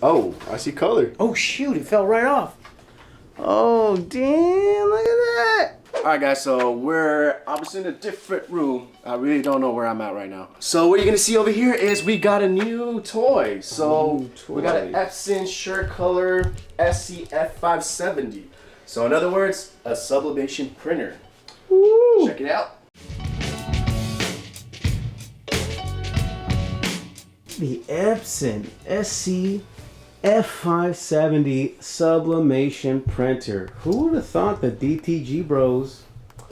Oh, I see color. Oh shoot, it fell right off. Oh damn, look at that. Alright guys, so we're obviously in a different room. I really don't know where I'm at right now. So what you're gonna see over here is we got a new toy. So we got an Epson Surecolor F570. So in other words, a sublimation printer. Woo. Check it out. The Epson F570 sublimation printer. Who would have thought the DTG bros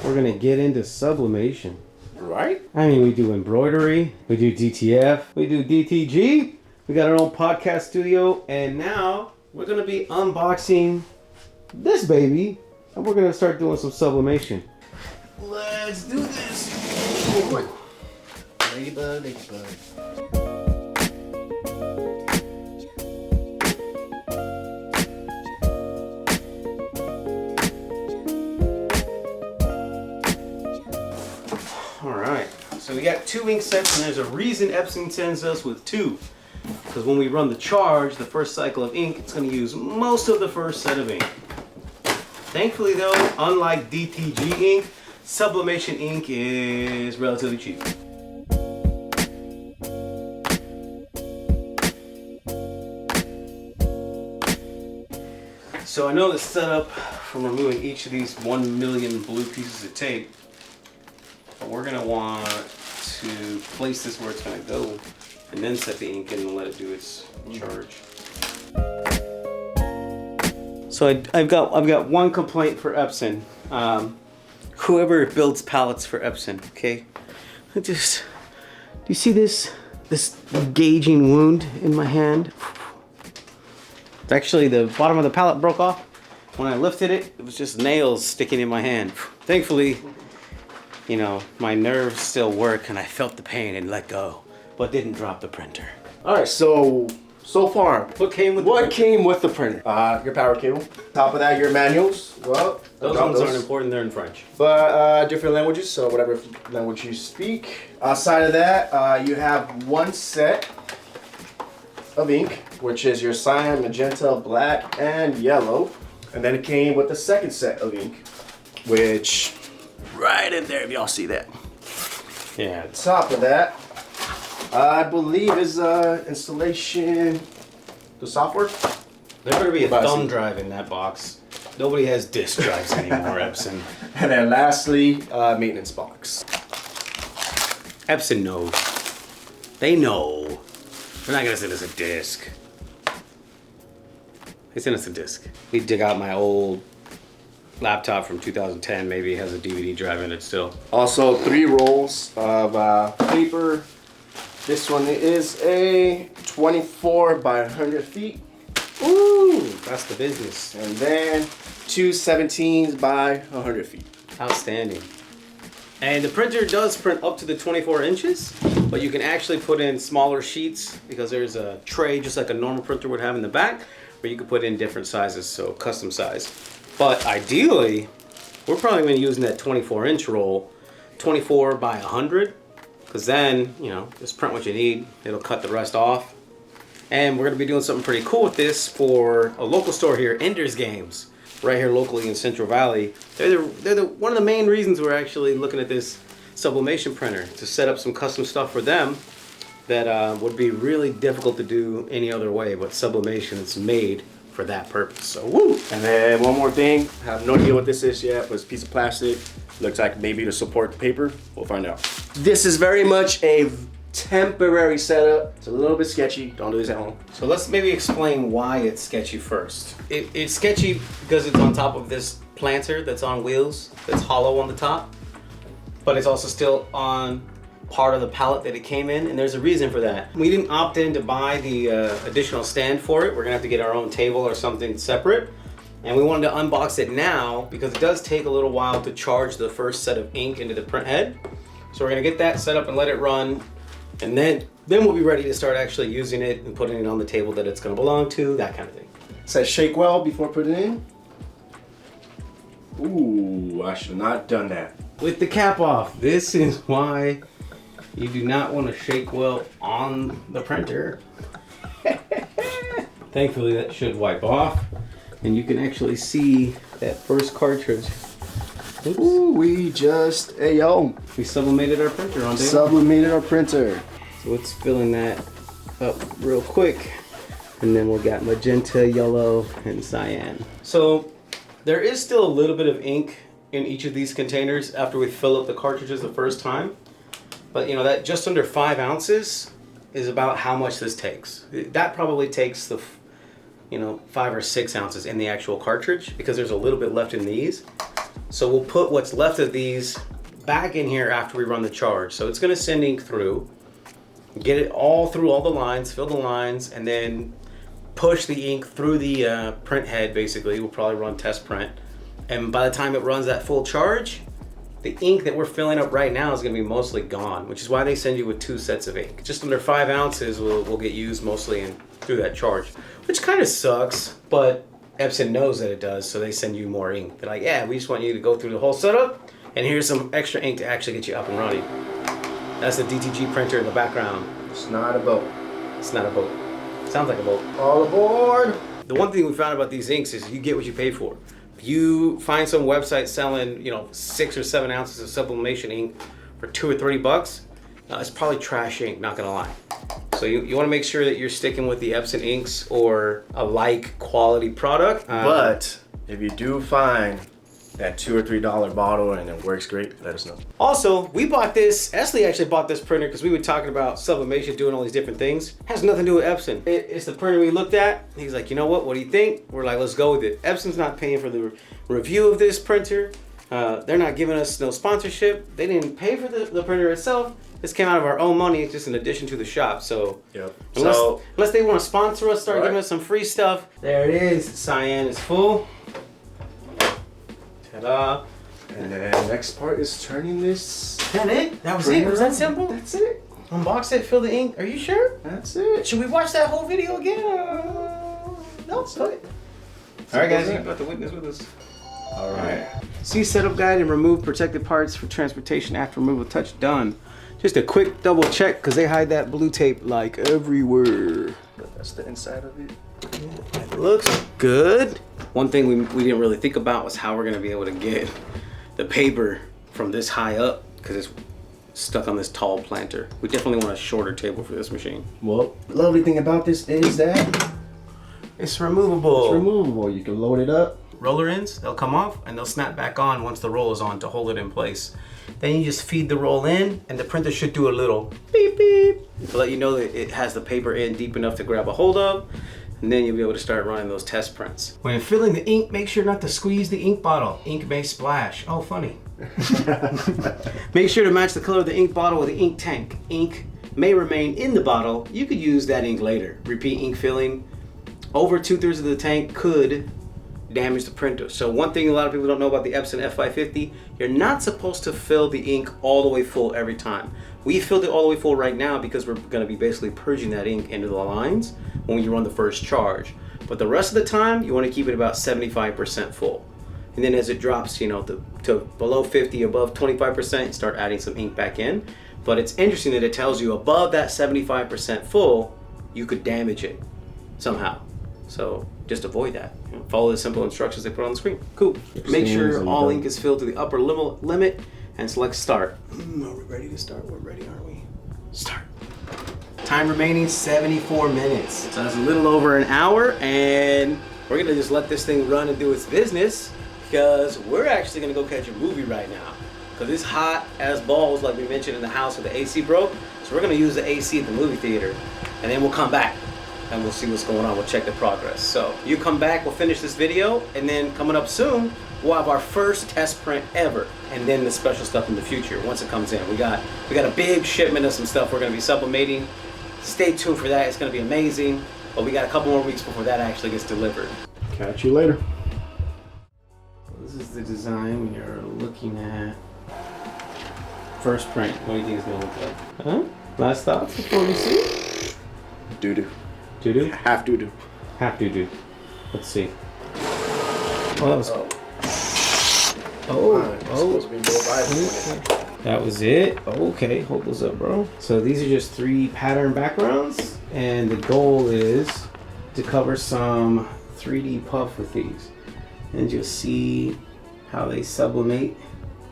were gonna get into sublimation? Right? I mean, we do embroidery, we do DTF, we do DTG, we got our own podcast studio, and now we're gonna be unboxing this baby, and we're gonna start doing sublimation. Let's do this. Ladybug. Alright, so we got 2 ink sets, and there's a reason Epson sends us with 2. Because when we run the charge, the first cycle of ink, it's going to use most of the first set of ink. Thankfully though, unlike DTG ink, sublimation ink is relatively cheap. So I know the setup from removing each of these 1 million blue pieces of tape. But we're going to want to place this where it's going to go and then set the ink in and let it do its charge. So I've got one complaint for Epson. Whoever builds palettes for Epson, okay? Do you see this gauging wound in my hand? It's actually the bottom of the palette broke off. When I lifted it, it was just nails sticking in my hand. Thankfully, you know, my nerves still work and I felt the pain and let go, but didn't drop the printer. Alright, so far, What came with the printer? Your power cable. Top of that, your manuals. Well, those ones aren't important, they're in French. But different languages, so whatever language you speak. Outside of that, you have 1 set of ink, which is your cyan, magenta, black, and yellow. And then it came with the second set of ink, which right in there, if y'all see that. Yeah. Top of that, I believe is installation, the software. There better be a thumb drive in that box. Nobody has disk drives anymore, Epson. And then lastly, maintenance box. Epson knows. They know. They're not gonna send us a disk. They sent us a disk. We dig out my old laptop from 2010, maybe it has a DVD drive in it still. Also 3 rolls of paper. This one is a 24 by 100 feet. Ooh, that's the business. And then 2 17s by 100 feet. Outstanding. And the printer does print up to the 24 inches, but you can actually put in smaller sheets because there's a tray just like a normal printer would have in the back where you can put in different sizes, so custom size. But ideally, we're probably going to be using that 24-inch roll, 24 by 100, because then, you know, just print what you need. It'll cut the rest off. And we're going to be doing something pretty cool with this for a local store here, Ender's Games, right here locally in Central Valley. They're one of the main reasons we're actually looking at this sublimation printer, to set up some custom stuff for them that would be really difficult to do any other way, but sublimation is made for that purpose. So woo! And then one more thing, I have no idea what this is yet, but it's a piece of plastic. Looks like maybe to support the paper. We'll find out. This is very much a temporary setup. It's a little bit sketchy. Don't do this at home. So let's maybe explain why it's sketchy first. It's sketchy because it's on top of this planter that's on wheels, that's hollow on the top, but it's also still on part of the pallet that it came in, and there's a reason for that. We didn't opt in to buy the additional stand for it. We're gonna have to get our own table or something separate, and we wanted to unbox it now because it does take a little while to charge the first set of ink into the print head. So we're gonna get that set up and let it run, and then we'll be ready to start actually using it and putting it on the table that it's gonna belong to, that kind of thing. It says shake well before putting it in. Ooh, I should have not done that. With the cap off, this is why you do not want to shake well on the printer. Thankfully that should wipe off. And you can actually see that first cartridge. Oops. Ooh, we just, hey yo. We sublimated our printer on day one. Sublimated our printer. So it's filling that up real quick. And then we got magenta, yellow, and cyan. So there is still a little bit of ink in each of these containers after we fill up the cartridges the first time. But you know, that just under 5 ounces is about how much this takes. That probably takes the, you know, 5 or 6 ounces in the actual cartridge because there's a little bit left in these. So we'll put what's left of these back in here after we run the charge. So it's gonna send ink through, get it all through all the lines, fill the lines, and then push the ink through the print head. Basically, we'll probably run test print. And by the time it runs that full charge, the ink that we're filling up right now is gonna be mostly gone, which is why they send you with 2 sets of ink. Just under 5 ounces will get used mostly through that charge, which kind of sucks, but Epson knows that it does, so they send you more ink. They're like, yeah, we just want you to go through the whole setup, and here's some extra ink to actually get you up and running. That's the DTG printer in the background. It's not a boat. It's not a boat. Sounds like a boat. All aboard. The one thing we found about these inks is you get what you pay for. If you find some website selling, you know, 6 or 7 ounces of sublimation ink for $2 or $3, it's probably trash ink, not gonna lie. So you wanna make sure that you're sticking with the Epson inks or a like quality product. But if you do find that $2 or $3 bottle and it works great, let us know. Also, we bought this, Esley actually bought this printer because we were talking about sublimation, doing all these different things. Has nothing to do with Epson. It's the printer we looked at. He's like, you know what do you think? We're like, let's go with it. Epson's not paying for the review of this printer. They're not giving us no sponsorship. They didn't pay for the printer itself. This came out of our own money. It's just an addition to the shop. So, yep. Unless they want to sponsor us, start giving us some free stuff. There it is. Cyan is full. Ta-da. And then next part is turning this. That it? That was it? Was that simple? That's it. Unbox it, fill the ink. Are you sure? That's it. Should we watch that whole video again? No, That's it. All right, guys, you got the witness with us. All right. See setup guide and remove protected parts for transportation after removal. Touch done. Just a quick double check because they hide that blue tape like everywhere. That's the inside of it. It looks good. One thing we didn't really think about was how we're gonna be able to get the paper from this high up because it's stuck on this tall planter. We definitely want a shorter table for this machine. Well, the lovely thing about this is that it's removable. it's removable. You can load it up. Roller ends, they'll come off and they'll snap back on once the roll is on to hold it in place. Then you just feed the roll in and the printer should do a little beep beep to let you know that it has the paper in deep enough to grab a hold of, and then you'll be able to start running those test prints. When filling the ink, make sure not to squeeze the ink bottle. Ink may splash. Oh, funny. Make sure to match the color of the ink bottle with the ink tank. Ink may remain in the bottle. You could use that ink later. Repeat ink filling. Over 2/3 of the tank could damage the printer. So one thing a lot of people don't know about the Epson F550, you're not supposed to fill the ink all the way full every time. We filled it all the way full right now because we're going to be basically purging that ink into the lines when you run the first charge. But the rest of the time, you want to keep it about 75% full. And then as it drops, you know, to below 50, above 25%, start adding some ink back in. But it's interesting that it tells you above that 75% full, you could damage it somehow. So just avoid that. You know, follow the simple instructions they put on the screen. Cool. Make sure all ink is filled to the upper limit and select start. Are we ready to start? We're ready, aren't we? Start. Time remaining 74 minutes. So that's a little over an hour, and we're gonna just let this thing run and do its business because we're actually gonna go catch a movie right now. Because it's hot as balls, like we mentioned in the house where the AC broke. So we're gonna use the AC at the movie theater, and then we'll come back and we'll see what's going on. We'll check the progress. So you come back, we'll finish this video, and then coming up soon, we'll have our first test print ever, and then the special stuff in the future once it comes in. We got a big shipment of some stuff we're gonna be sublimating. Stay tuned for that. It's gonna be amazing. But we got a couple more weeks before that actually gets delivered. Catch you later. This is the design you're looking at. First print. What do you think it's gonna look like? Huh? Last thoughts before we see? Doo-doo. Doo-doo? Half doo-doo. Half doo-doo. Let's see. Oh, that was... That was it. Okay, hold those up, bro. So these are just 3 pattern backgrounds, and the goal is to cover some 3D puff with these and just see how they sublimate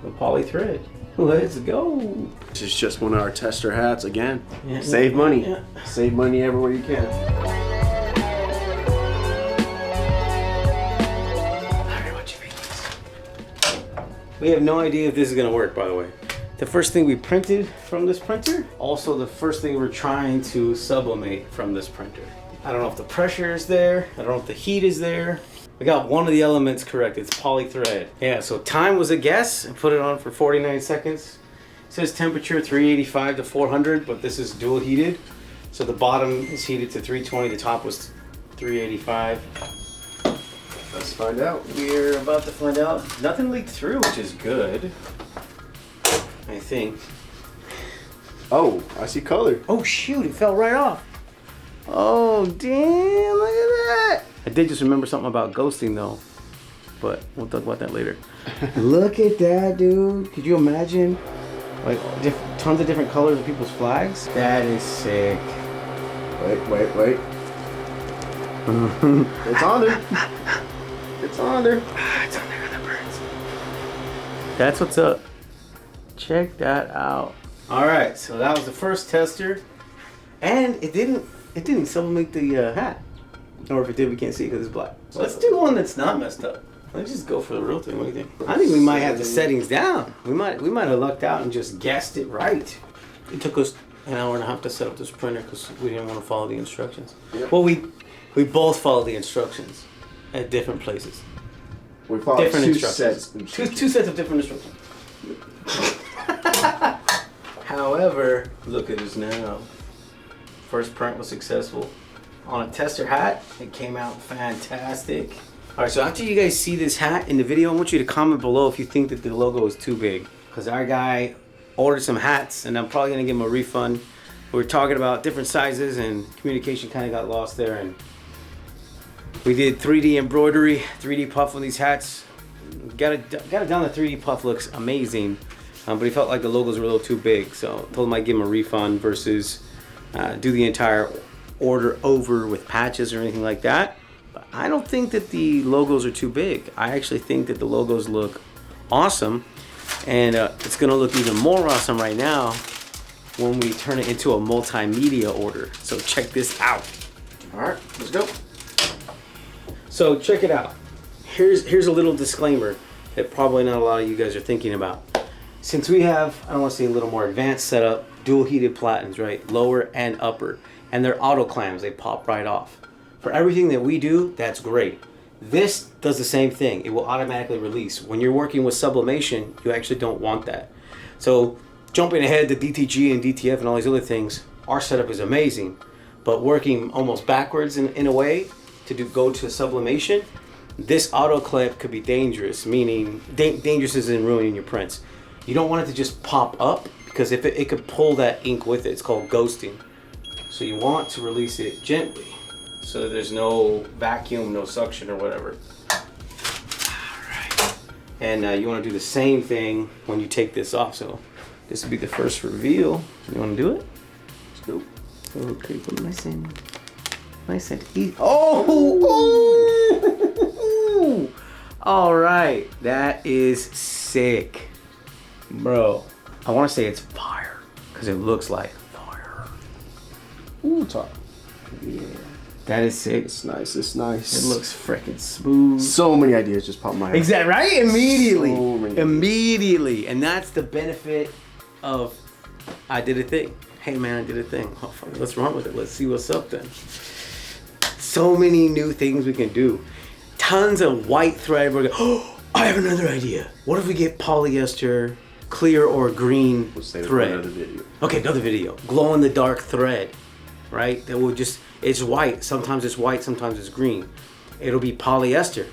the poly thread. Let's go. This is just one of our tester hats again. Yeah, Save money. yeah. Save money everywhere you can. Alright, what you think? We have no idea if this is gonna work, by the way. The first thing we printed from this printer, also the first thing we're trying to sublimate from this printer. I don't know if the pressure is there, I don't know if the heat is there. We got one of the elements correct, it's poly thread. Yeah, so time was a guess. I put it on for 49 seconds. It says temperature 385 to 400, but this is dual heated. So the bottom is heated to 320, the top was 385. Let's find out. We're about to find out. Nothing leaked through, which is good. I think. Oh, I see color. Oh shoot, it fell right off. Oh damn, look at that. I did just remember something about ghosting though, but we'll talk about that later. Look at that, dude. Could you imagine? Like tons of different colors of people's flags? That is sick. Wait. It's on there. It's on there. It's on there, the birds. That's what's up. Check that out. All right, so that was the first tester, and it didn't sublimate the hat, or if it did, we can't see because it's black. So let's do one that's not messed up. Let's just go for the real thing. What do you think? I think we might have the settings down. We might have lucked out and just guessed it right. It took us an hour and a half to set up this printer because we didn't want to follow the instructions. Yep. Well, we both followed the instructions at different places. We followed different two instructions. sets. Two sets of different instructions. However, look at us now. First print was successful. On a tester hat, it came out fantastic. All right, so after you guys see this hat in the video, I want you to comment below if you think that the logo is too big. Because our guy ordered some hats, and I'm probably gonna give him a refund. We were talking about different sizes, and communication kind of got lost there. And we did 3D embroidery, 3D puff on these hats. Got it down. The 3D puff looks amazing, but he felt like the logos were a little too big, so I told him I'd give him a refund versus do the entire order over with patches or anything like that. But I don't think that the logos are too big. I actually think that the logos look awesome, and it's gonna look even more awesome right now when we turn it into a multimedia order. So check this out. All right, let's go. So check it out. Here's a little disclaimer that probably not a lot of you guys are thinking about. Since we have, I don't want to say a little more advanced setup, dual heated platens, right? Lower and upper. And they're auto clams, they pop right off. For everything that we do, that's great. This does the same thing. It will automatically release. When you're working with sublimation, you actually don't want that. So jumping ahead to DTG and DTF and all these other things, our setup is amazing. But working almost backwards in a way to go to sublimation, this auto clamp could be dangerous, meaning dangerous is in ruining your prints. You don't want it to just pop up because if it could pull that ink with it. It's called ghosting. So you want to release it gently so that there's no vacuum, no suction or whatever. Alright. And you want to do the same thing when you take this off. So this will be the first reveal. You want to do it? Let's go. Okay, put nice and easy. Oh! All right, that is sick, bro. I want to say it's fire because it looks like fire. Ooh, top. Yeah, that is sick. It's nice. It's nice. It looks freaking smooth. So many ideas just popped in my head. Exactly, right? Immediately. So many Immediately. And that's the benefit of I did a thing. Hey man, I did a thing. Oh, fuck, let's run with it. Let's see what's up then. So many new things we can do. Tons of white thread. We're going, oh, I have another idea. What if we get polyester, clear or green We'll save it for thread? another video. Okay, another video. Glow in the dark thread, right? That will just, it's white. Sometimes it's white, sometimes it's green. It'll be polyester.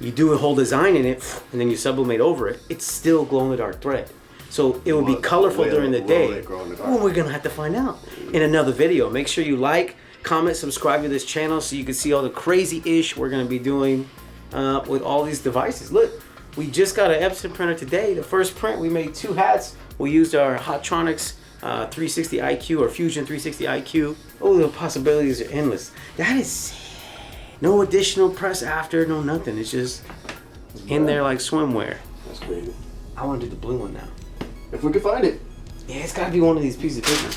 You do a whole design in it, and then you sublimate over it. It's still glow in the dark thread. So it will be colorful during the day. Well, we're gonna have to find out in another video. Make sure you like, comment, subscribe to this channel so you can see all the crazy ish we're gonna be doing with all these devices. Look, we just got an Epson printer today. The first print, we made 2 hats. We used our Hotronics 360 IQ or Fusion 360 IQ. Oh, the possibilities are endless. That is sick. No additional press after, no nothing. It's just in there like swimwear. That's crazy. I want to do the blue one now. If we can find it. Yeah, it's got to be one of these pieces of paper.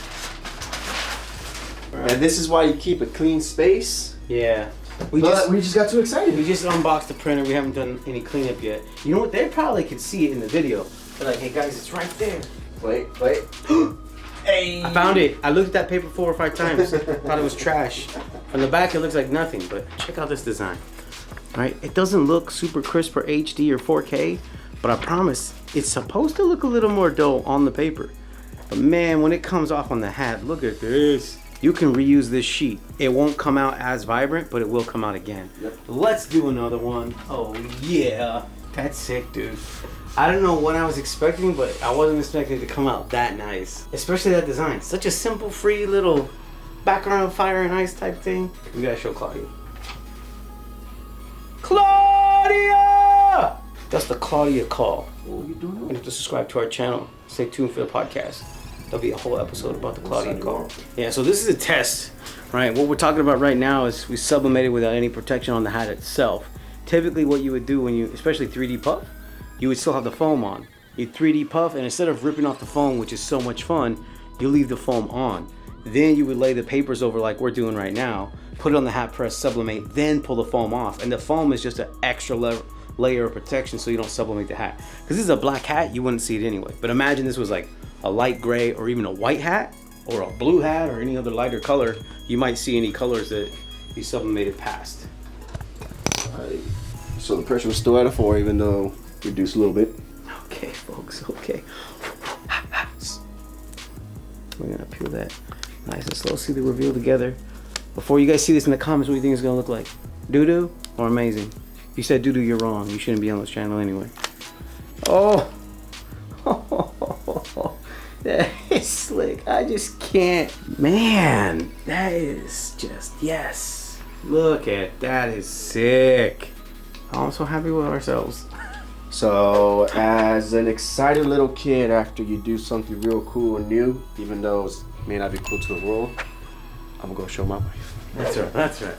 And this is why you keep a clean space. Yeah. We just got too excited. We just unboxed the printer. We haven't done any cleanup yet. You know what? They probably could see it in the video. They're like, hey guys, it's right there. Wait. Hey! I found it. I looked at that paper 4 or 5 times. Thought it was trash. From the back, it looks like nothing, but check out this design. All right, it doesn't look super crisp or HD or 4K, but I promise it's supposed to look a little more dull on the paper. But man, when it comes off on the hat, look at this. You can reuse this sheet. It won't come out as vibrant, but it will come out again. Yep. Let's do another one. Oh yeah, that's sick, dude. I don't know what I was expecting, but I wasn't expecting it to come out that nice. Especially that design. Such a simple, free little background fire and ice type thing. We gotta show Claudia. Claudia! That's the Claudia call. What are you doing? You have to subscribe to our channel. Stay tuned for the podcast. There'll be a whole episode about the Claudia call. Yeah, so this is a test, right? What we're talking about right now is we sublimated without any protection on the hat itself. Typically what you would do when you, especially 3D puff, you would still have the foam on. You 3D puff, and instead of ripping off the foam, which is so much fun, you leave the foam on. Then you would lay the papers over like we're doing right now, put it on the hat press, sublimate, then pull the foam off. And the foam is just an extra layer of protection so you don't sublimate the hat. Because this is a black hat, you wouldn't see it anyway. But imagine this was like a light gray or even a white hat or a blue hat or any other lighter color. You might see any colors that you sublimated past. Alright. So the pressure was still at a 4 even though reduced a little bit. Okay, folks, okay. We're gonna peel that nice and slow. See the reveal together. Before you guys see this in the comments, what do you think it's gonna look like? Doo-doo or amazing? If you said doo-doo, you're wrong. You shouldn't be on this channel anyway. Oh, that is slick. I just can't. Man, that is just, yes. Look at that, is sick. I'm so happy with ourselves. So, as an excited little kid after you do something real cool and new, even though it may not be cool to the world, I'm gonna go show my wife. That's right, that's right.